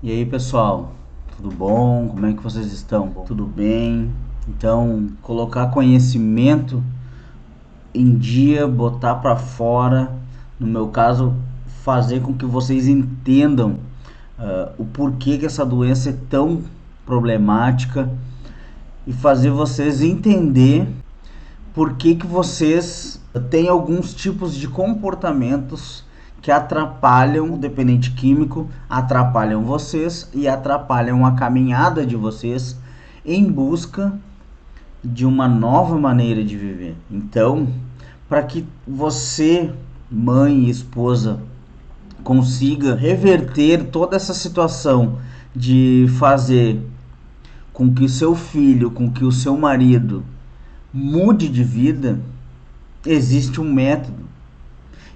E aí, pessoal, tudo bom? Como é que vocês estão? Tudo bem? Então, colocar conhecimento em dia, botar para fora, no meu caso, fazer com que vocês entendam o porquê que essa doença é tão problemática e fazer vocês entender por que que vocês têm alguns tipos de comportamentos que atrapalham o dependente químico, atrapalham vocês e atrapalham a caminhada de vocês em busca de uma nova maneira de viver. Então, para que você, mãe e esposa, consiga reverter toda essa situação de fazer com que o seu filho, com que o seu marido mude de vida, existe um método,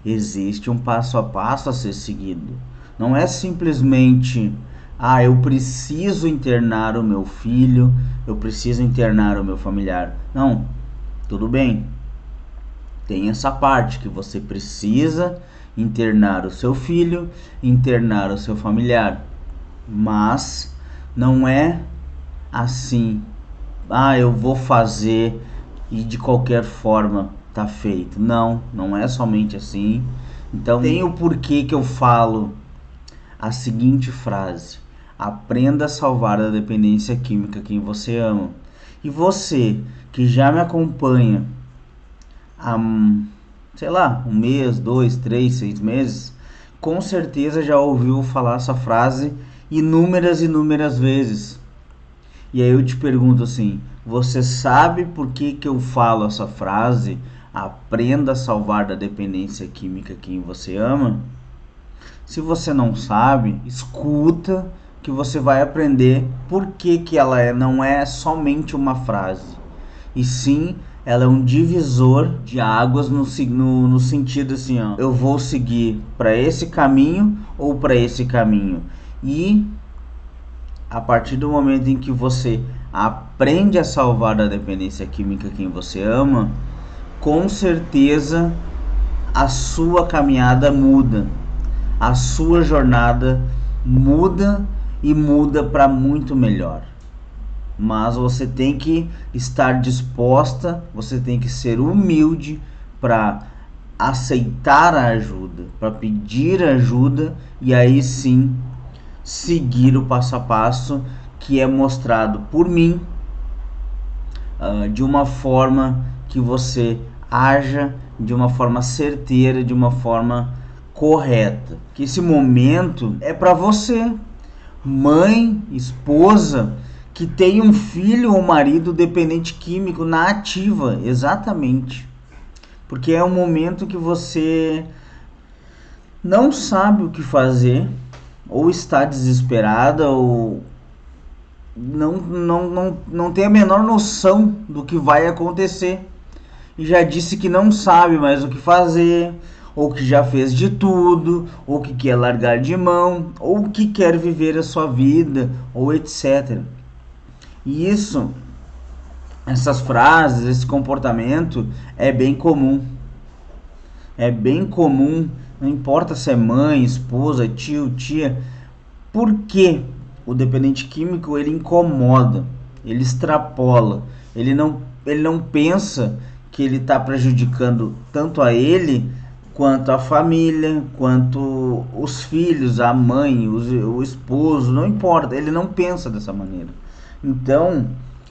existe um passo a passo a ser seguido. Não é simplesmente, eu preciso internar o meu filho, eu preciso internar o meu familiar. Não, tudo bem. Tem essa parte que você precisa internar o seu filho, internar o seu familiar. Mas não é assim, eu vou fazer e de qualquer forma tá feito. Não, não é somente assim. Então tem o porquê que eu falo a seguinte frase: aprenda a salvar da dependência química quem você ama. E você que já me acompanha há, sei lá, um mês, dois, três, 6 meses, com certeza já ouviu falar essa frase inúmeras vezes. E aí eu te pergunto assim, você sabe por que que eu falo essa frase? Aprenda a salvar da dependência química quem você ama? Se você não sabe, escuta que você vai aprender por que que não é somente uma frase. E sim, ela é um divisor de águas no sentido assim, ó, eu vou seguir para esse caminho ou para esse caminho. E a partir do momento em que você aprende a salvar da dependência química quem você ama, com certeza a sua caminhada muda, a sua jornada muda e muda para muito melhor. Mas você tem que estar disposta, você tem que ser humilde para aceitar a ajuda, para pedir ajuda e aí sim seguir o passo a passo que é mostrado por mim, de uma forma que você haja de uma forma certeira, de uma forma correta. Que esse momento é para você, mãe, esposa, que tem um filho ou marido dependente químico na ativa, exatamente. Porque é um momento que você não sabe o que fazer, ou está desesperada, ou não tem a menor noção do que vai acontecer. E já disse que não sabe mais o que fazer, ou que já fez de tudo, ou que quer largar de mão, ou que quer viver a sua vida, ou etc. E essas frases, esse comportamento é bem comum. É bem comum, não importa se é mãe, esposa, tio, tia. Por que o dependente químico ele incomoda, ele extrapola, ele não pensa que ele está prejudicando tanto a ele quanto a família, quanto os filhos, a mãe, o esposo, não importa, ele não pensa dessa maneira. Então,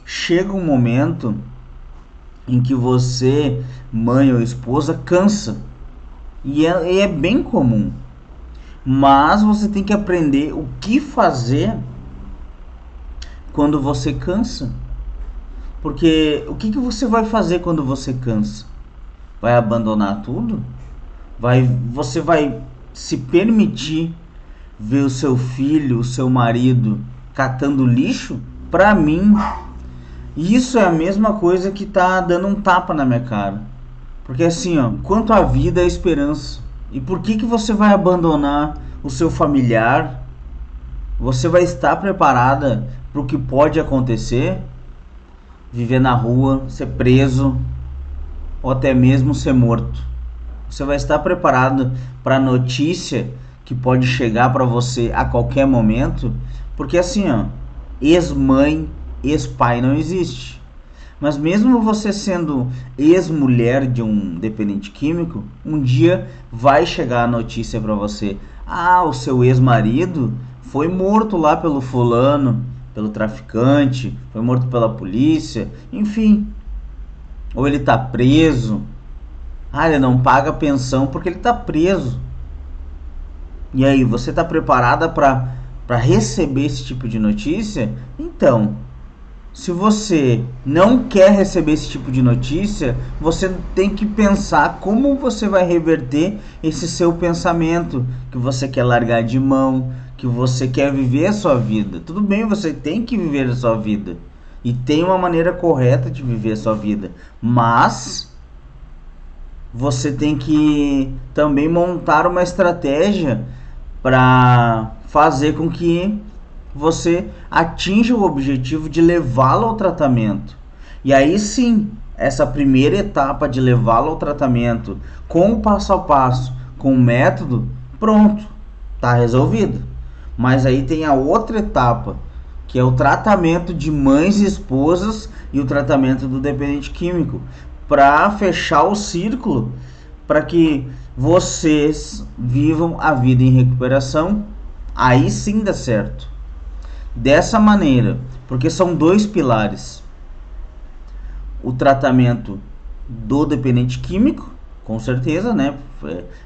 chega um momento em que você, mãe ou esposa, cansa. E é bem comum. Mas você tem que aprender o que fazer quando você cansa. Porque o que você vai fazer quando você cansa? Vai abandonar tudo? Você vai se permitir ver o seu filho, o seu marido catando lixo? Pra mim, isso é a mesma coisa que tá dando um tapa na minha cara. Porque assim, ó, quanto à vida é esperança. E por que você vai abandonar o seu familiar? Você vai estar preparada para o que pode acontecer? Viver na rua, ser preso ou até mesmo ser morto. Você vai estar preparado para a notícia que pode chegar para você a qualquer momento, porque assim, ó, ex-mãe, ex-pai não existe. Mas mesmo você sendo ex-mulher de um dependente químico, um dia vai chegar a notícia para você: ah, o seu ex-marido foi morto lá pelo fulano, pelo traficante, foi morto pela polícia, enfim. Ou ele tá preso. Ah, ele não paga pensão porque ele tá preso. E aí, você tá preparada para receber esse tipo de notícia? Então, se você não quer receber esse tipo de notícia, você tem que pensar como você vai reverter esse seu pensamento, que você quer largar de mão, que você quer viver a sua vida. Tudo bem, você tem que viver a sua vida. E tem uma maneira correta de viver a sua vida. Mas você tem que também montar uma estratégia para fazer com que você atinja o objetivo de levá-lo ao tratamento. E aí sim, essa primeira etapa de levá-lo ao tratamento com o passo a passo, com o método, pronto, está resolvido. Mas aí tem a outra etapa, que é o tratamento de mães e esposas e o tratamento do dependente químico, para fechar o círculo, para que vocês vivam a vida em recuperação. Aí sim dá certo. Dessa maneira, porque são dois pilares: o tratamento do dependente químico, com certeza, né?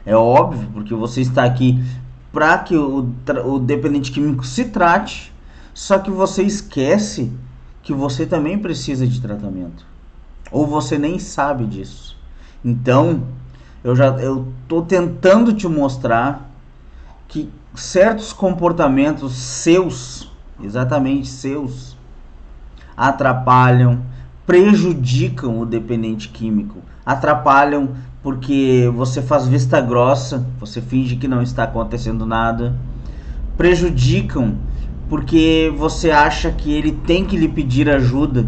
É óbvio, porque você está aqui para que o dependente químico se trate, só que você esquece que você também precisa de tratamento, ou você nem sabe disso. Então, eu tô tentando te mostrar que certos comportamentos seus, exatamente seus, atrapalham, prejudicam o dependente químico. Atrapalham porque você faz vista grossa, você finge que não está acontecendo nada. Prejudicam porque você acha que ele tem que lhe pedir ajuda.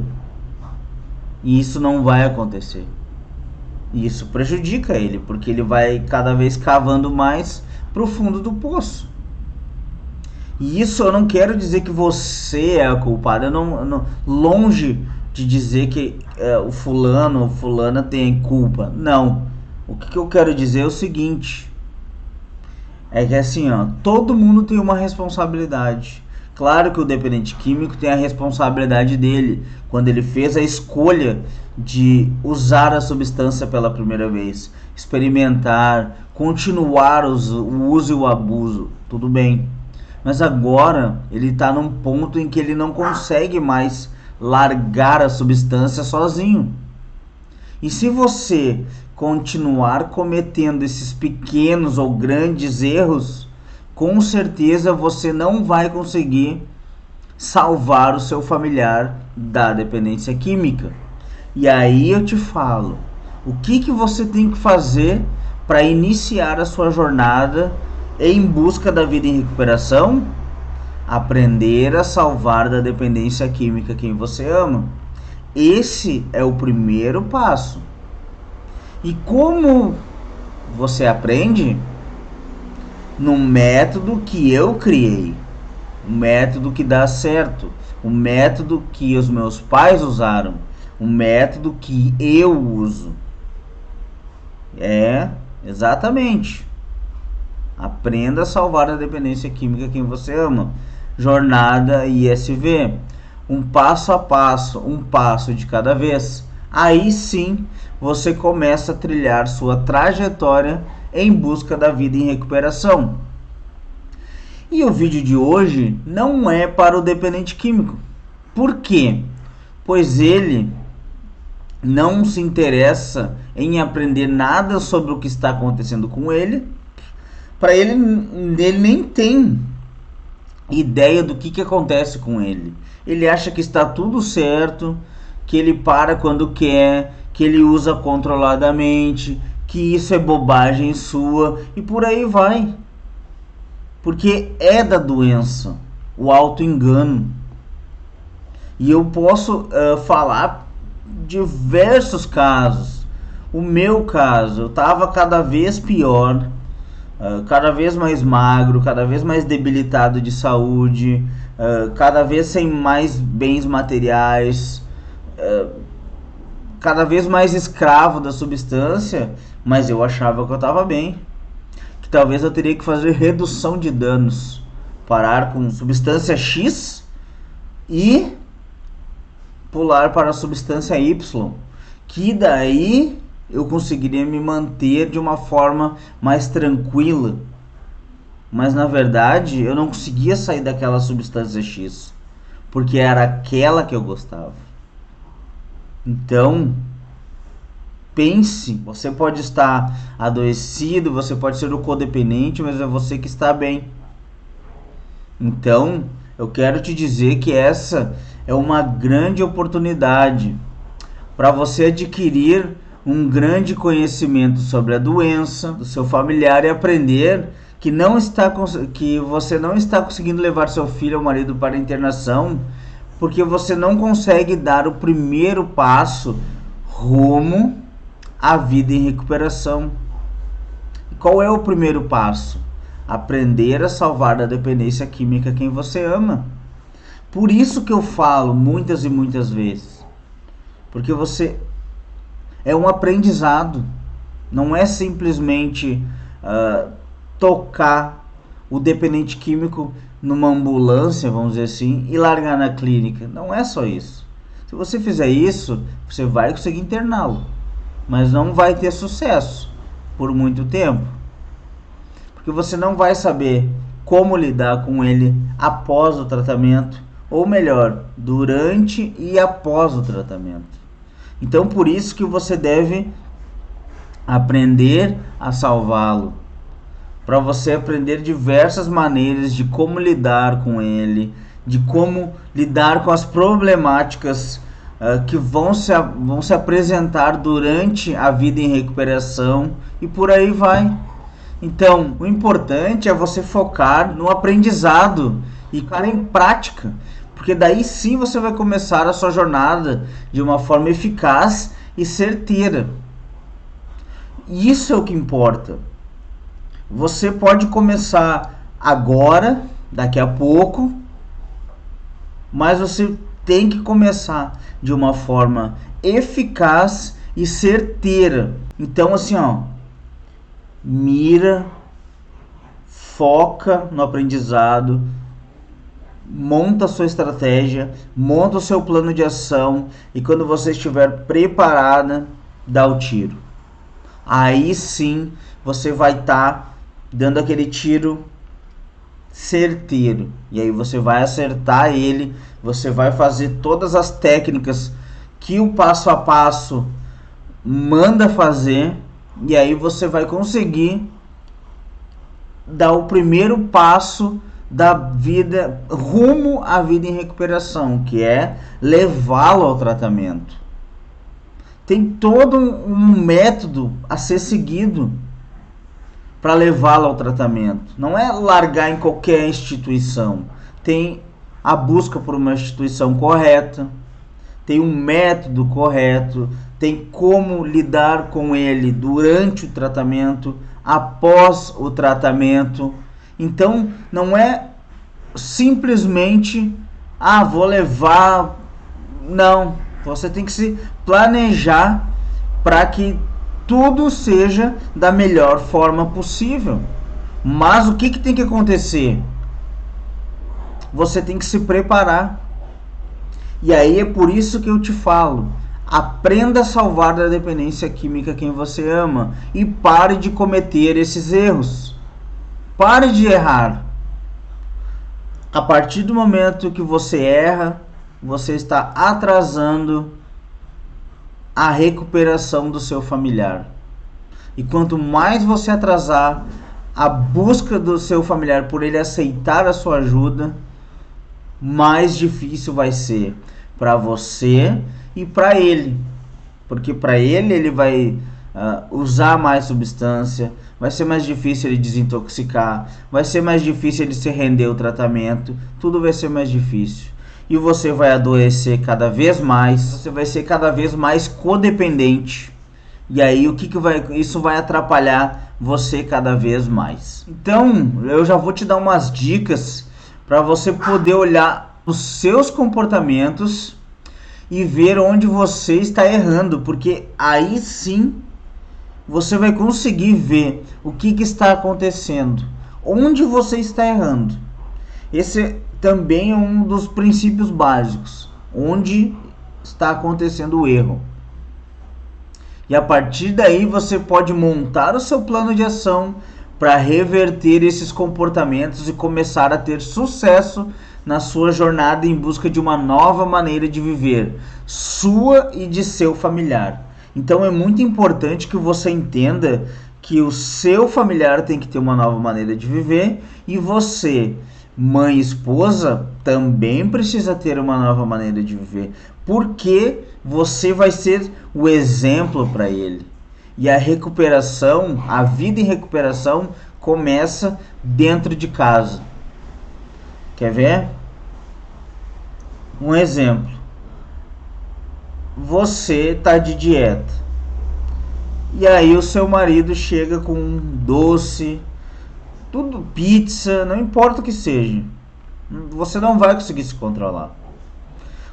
E isso não vai acontecer. E isso prejudica ele, porque ele vai cada vez cavando mais pro fundo do poço. E isso eu não quero dizer que você é a culpada. Eu não, longe de dizer que o fulano ou fulana tem culpa. Não. O que eu quero dizer é o seguinte: é que assim, ó, todo mundo tem uma responsabilidade. Claro que o dependente químico tem a responsabilidade dele quando ele fez a escolha de usar a substância pela primeira vez, experimentar, continuar o uso e o abuso, tudo bem. Mas agora ele está num ponto em que ele não consegue mais largar a substância sozinho. E se você continuar cometendo esses pequenos ou grandes erros, com certeza você não vai conseguir salvar o seu familiar da dependência química. E aí eu te falo, o que você tem que fazer para iniciar a sua jornada em busca da vida em recuperação? Aprender a salvar da dependência química quem você ama. Esse é o primeiro passo. E como você aprende? Num método que eu criei, um método que dá certo, um método que os meus pais usaram, um método que eu uso. Exatamente. Aprenda a salvar a dependência química quem você ama. Jornada ISV. Um passo a passo, um passo de cada vez. Aí sim você começa a trilhar sua trajetória em busca da vida em recuperação. E o vídeo de hoje não é para o dependente químico. Por quê? Pois ele não se interessa em aprender nada sobre o que está acontecendo com ele. Para ele nem tem ideia do que acontece com ele. Ele acha que está tudo certo, que ele para quando quer, que ele usa controladamente, que isso é bobagem sua, e por aí vai. Porque é da doença o auto-engano. E eu posso falar diversos casos. O meu caso, eu estava cada vez pior, cada vez mais magro, cada vez mais debilitado de saúde, cada vez sem mais bens materiais, cada vez mais escravo da substância, mas eu achava que eu estava bem, que talvez eu teria que fazer redução de danos, parar com substância X e pular para a substância Y, que daí eu conseguiria me manter de uma forma mais tranquila. Mas na verdade eu não conseguia sair daquela substância X, porque era aquela que eu gostava. Então, pense, você pode estar adoecido, você pode ser o codependente, mas é você que está bem. Então, eu quero te dizer que essa é uma grande oportunidade para você adquirir um grande conhecimento sobre a doença do seu familiar e aprender que você não está conseguindo levar seu filho ou marido para a internação porque você não consegue dar o primeiro passo rumo à vida em recuperação. E qual é o primeiro passo? Aprender a salvar da dependência química quem você ama. Por isso que eu falo muitas e muitas vezes, porque você é um aprendizado, não é simplesmente tocar o dependente químico numa ambulância, vamos dizer assim, e largar na clínica. Não é só isso. Se você fizer isso, você vai conseguir interná-lo, mas não vai ter sucesso por muito tempo, porque você não vai saber como lidar com ele após o tratamento, ou melhor, durante e após o tratamento. Então, por isso que você deve aprender a salvá-lo, para você aprender diversas maneiras de como lidar com ele, de como lidar com as problemáticas que vão se apresentar durante a vida em recuperação e por aí vai. Então, o importante é você focar no aprendizado e ficar em prática, porque daí sim você vai começar a sua jornada de uma forma eficaz e certeira. Isso é o que importa. Você pode começar agora, daqui a pouco, mas você tem que começar de uma forma eficaz e certeira. Então, assim, mira, foca no aprendizado, monta a sua estratégia, monta o seu plano de ação e quando você estiver preparada, dá o tiro. Aí sim você vai estar dando aquele tiro certeiro. E aí você vai acertar ele, você vai fazer todas as técnicas que o passo a passo manda fazer, e aí você vai conseguir dar o primeiro passo da vida rumo à vida em recuperação, que é levá-lo ao tratamento. Tem todo um método a ser seguido para levá-lo ao tratamento. Não é largar em qualquer instituição. Tem a busca por uma instituição correta, tem um método correto, tem como lidar com ele durante o tratamento, após o tratamento. Então, não é simplesmente, vou levar. Não, você tem que se planejar para que tudo seja da melhor forma possível. Mas o que tem que acontecer? Você tem que se preparar. E aí é por isso que eu te falo, aprenda a salvar da dependência química quem você ama e pare de cometer esses erros. Pare de errar. A partir do momento que você erra, você está atrasando a recuperação do seu familiar. E quanto mais você atrasar a busca do seu familiar por ele aceitar a sua ajuda, mais difícil vai ser para você e para ele. Porque para ele vai usar mais substância, vai ser mais difícil ele desintoxicar, vai ser mais difícil ele se render ao tratamento, tudo vai ser mais difícil. E você vai adoecer cada vez mais, você vai ser cada vez mais codependente. E aí isso vai atrapalhar você cada vez mais. Então, eu já vou te dar umas dicas para você poder olhar os seus comportamentos e ver onde você está errando, porque aí sim você vai conseguir ver o que está acontecendo, onde você está errando. Esse também é um dos princípios básicos, onde está acontecendo o erro. E a partir daí você pode montar o seu plano de ação para reverter esses comportamentos e começar a ter sucesso na sua jornada em busca de uma nova maneira de viver, sua e de seu familiar. Então é muito importante que você entenda que o seu familiar tem que ter uma nova maneira de viver e você, mãe e esposa, também precisa ter uma nova maneira de viver, porque você vai ser o exemplo para ele. E a recuperação, a vida em recuperação, começa dentro de casa. Quer ver? Um exemplo. Você está de dieta. E aí o seu marido chega com um doce, tudo, pizza, não importa o que seja. Você não vai conseguir se controlar.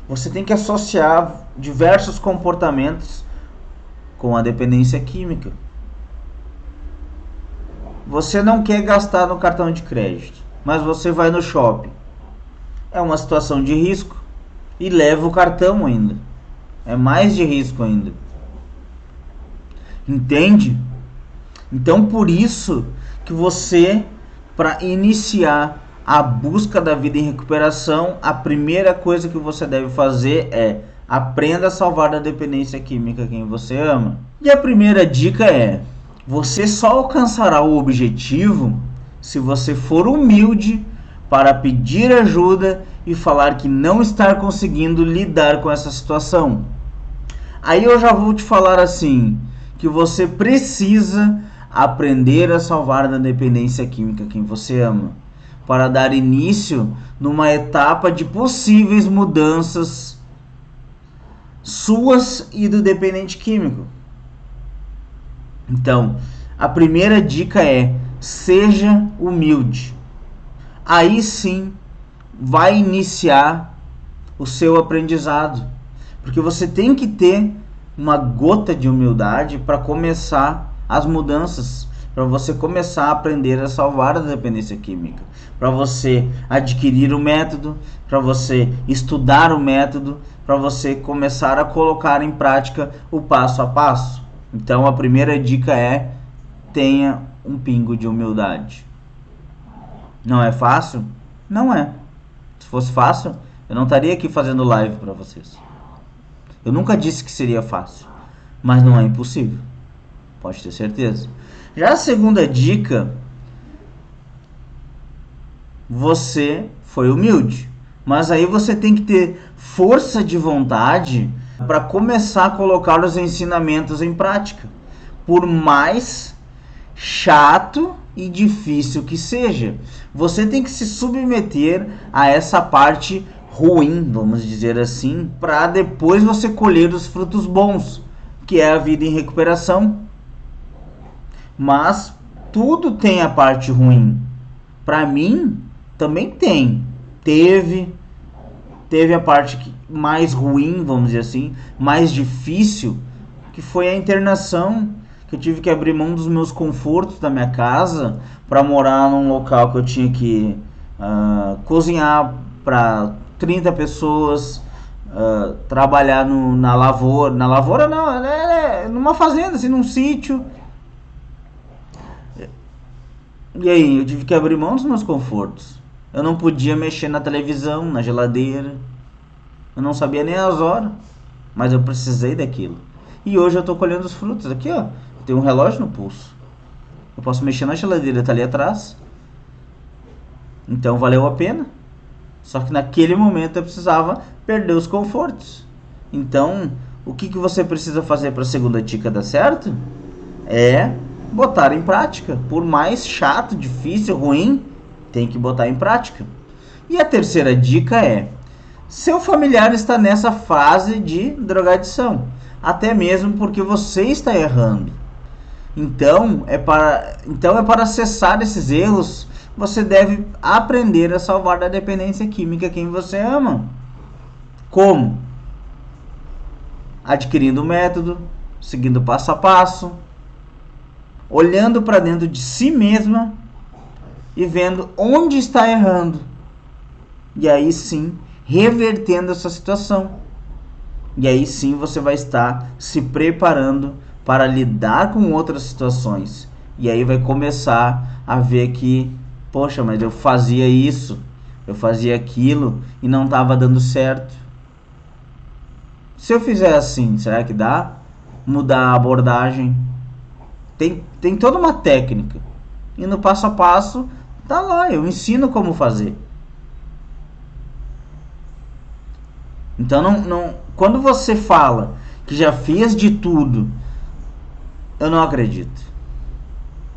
Você tem que associar diversos comportamentos com a dependência química. Você não quer gastar no cartão de crédito, mas você vai no shopping. É uma situação de risco e leva o cartão ainda. É mais de risco ainda. Entende? Então por isso que você, para iniciar a busca da vida em recuperação, a primeira coisa que você deve fazer é aprenda a salvar da dependência química quem você ama. E a primeira dica é: você só alcançará o objetivo se você for humilde para pedir ajuda e falar que não está conseguindo lidar com essa situação. Aí eu já vou te falar assim, que você precisa aprender a salvar da dependência química quem você ama, para dar início numa etapa de possíveis mudanças suas e do dependente químico. Então, a primeira dica é: seja humilde. Aí sim vai iniciar o seu aprendizado, porque você tem que ter uma gota de humildade para começar as mudanças, para você começar a aprender a salvar a dependência química, para você adquirir o método, para você estudar o método, para você começar a colocar em prática o passo a passo. Então a primeira dica é: tenha um pingo de humildade. Não é fácil? Não é. Se fosse fácil, eu não estaria aqui fazendo live para vocês. Eu nunca disse que seria fácil, mas não é impossível. Pode ter certeza. Já a segunda dica: você foi humilde, mas aí você tem que ter força de vontade para começar a colocar os ensinamentos em prática, por mais chato e difícil que seja. Você tem que se submeter a essa parte ruim, vamos dizer assim, para depois você colher os frutos bons, que é a vida em recuperação. Mas tudo tem a parte ruim. Para mim também teve a parte mais ruim, vamos dizer assim, mais difícil, que foi a internação, que eu tive que abrir mão dos meus confortos da minha casa para morar num local que eu tinha que cozinhar para 30 pessoas, trabalhar na lavoura não, numa fazenda, assim, num sítio. E aí, eu tive que abrir mão dos meus confortos. Eu não podia mexer na televisão, na geladeira. Eu não sabia nem as horas, mas eu precisei daquilo. E hoje eu tô colhendo os frutos. Aqui, ó, tem um relógio no pulso. Eu posso mexer na geladeira, tá ali atrás. Então valeu a pena. Só que naquele momento eu precisava perder os confortos. Então, o que você precisa fazer para a segunda dica dar certo? É botar em prática. Por mais chato, difícil, ruim, tem que botar em prática. E a terceira dica é: seu familiar está nessa fase de drogadição, até mesmo porque você está errando. Então é para cessar esses erros, você deve aprender a salvar da dependência química quem você ama. Como? Adquirindo o método, seguindo passo a passo, olhando para dentro de si mesma e vendo onde está errando. E aí sim, revertendo essa situação. E aí sim você vai estar se preparando para lidar com outras situações. E aí vai começar a ver que, poxa, mas eu fazia isso, eu fazia aquilo e não estava dando certo. Se eu fizer assim, será que dá? Mudar a abordagem. Tem toda uma técnica. E no passo a passo, tá lá, eu ensino como fazer. Então, quando você fala que já fez de tudo, eu não acredito.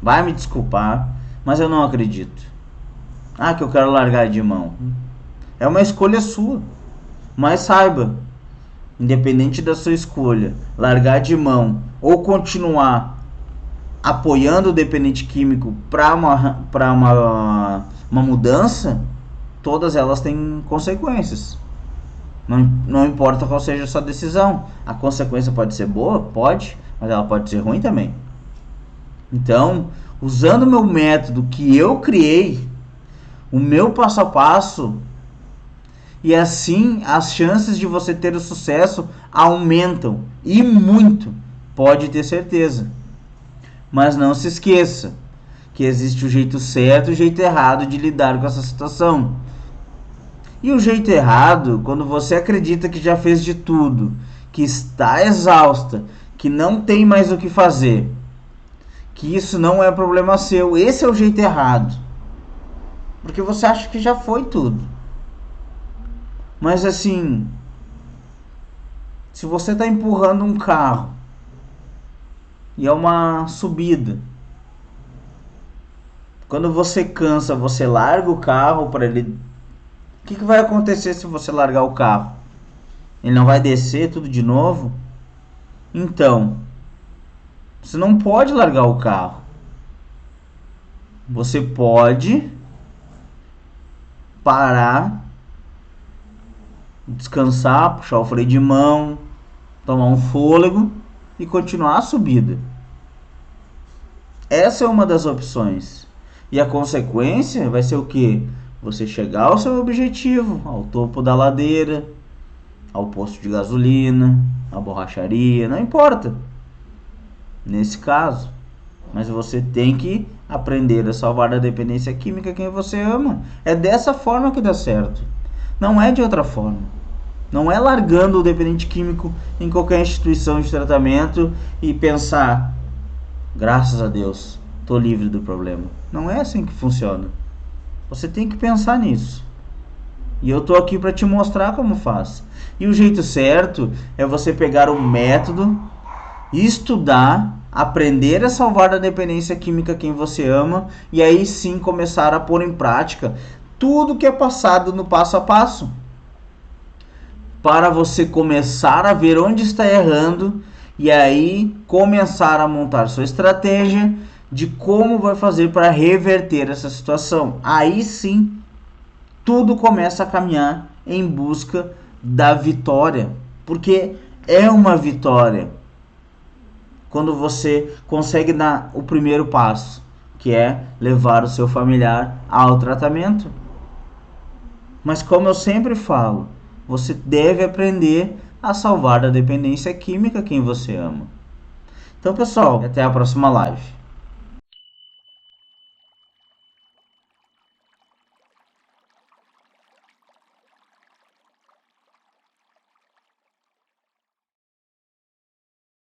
Vai me desculpar, mas eu não acredito. Ah, que eu quero largar de mão. É uma escolha sua. Mas saiba, independente da sua escolha, largar de mão ou continuar apoiando o dependente químico para uma mudança, todas elas têm consequências. Não importa qual seja a sua decisão. A consequência pode ser boa? Pode, mas ela pode ser ruim também. Então, usando o meu método que eu criei, o meu passo a passo, e assim as chances de você ter o sucesso aumentam. E muito, pode ter certeza. Mas não se esqueça que existe o jeito certo e o jeito errado de lidar com essa situação. E o jeito errado, quando você acredita que já fez de tudo, que está exausta, que não tem mais o que fazer, que isso não é problema seu, esse é o jeito errado. Porque você acha que já foi tudo. Mas assim, se você está empurrando um carro e é uma subida, quando você cansa, você larga o carro para ele. O que vai acontecer se você largar o carro? Ele não vai descer tudo de novo? Então, você não pode largar o carro. Você pode parar, descansar, puxar o freio de mão, tomar um fôlego e continuar a subida. Essa é uma das opções. E a consequência vai ser o quê? Você chegar ao seu objetivo, ao topo da ladeira, ao posto de gasolina, à borracharia, não importa. Nesse caso. Mas você tem que aprender a salvar da dependência química quem você ama. É dessa forma que dá certo. Não é de outra forma. Não é largando o dependente químico em qualquer instituição de tratamento e pensar, graças a Deus, estou livre do problema. Não é assim que funciona. Você tem que pensar nisso. E eu estou aqui para te mostrar como faz. E o jeito certo é você pegar o método, estudar, aprender a salvar da dependência química quem você ama e aí sim começar a pôr em prática tudo que é passado no passo a passo. Para você começar a ver onde está errando e aí começar a montar sua estratégia de como vai fazer para reverter essa situação. Aí sim, tudo começa a caminhar em busca da vitória, porque é uma vitória quando você consegue dar o primeiro passo, que é levar o seu familiar ao tratamento. Mas como eu sempre falo, você deve aprender a salvar da dependência química quem você ama. Então, pessoal, até a próxima live.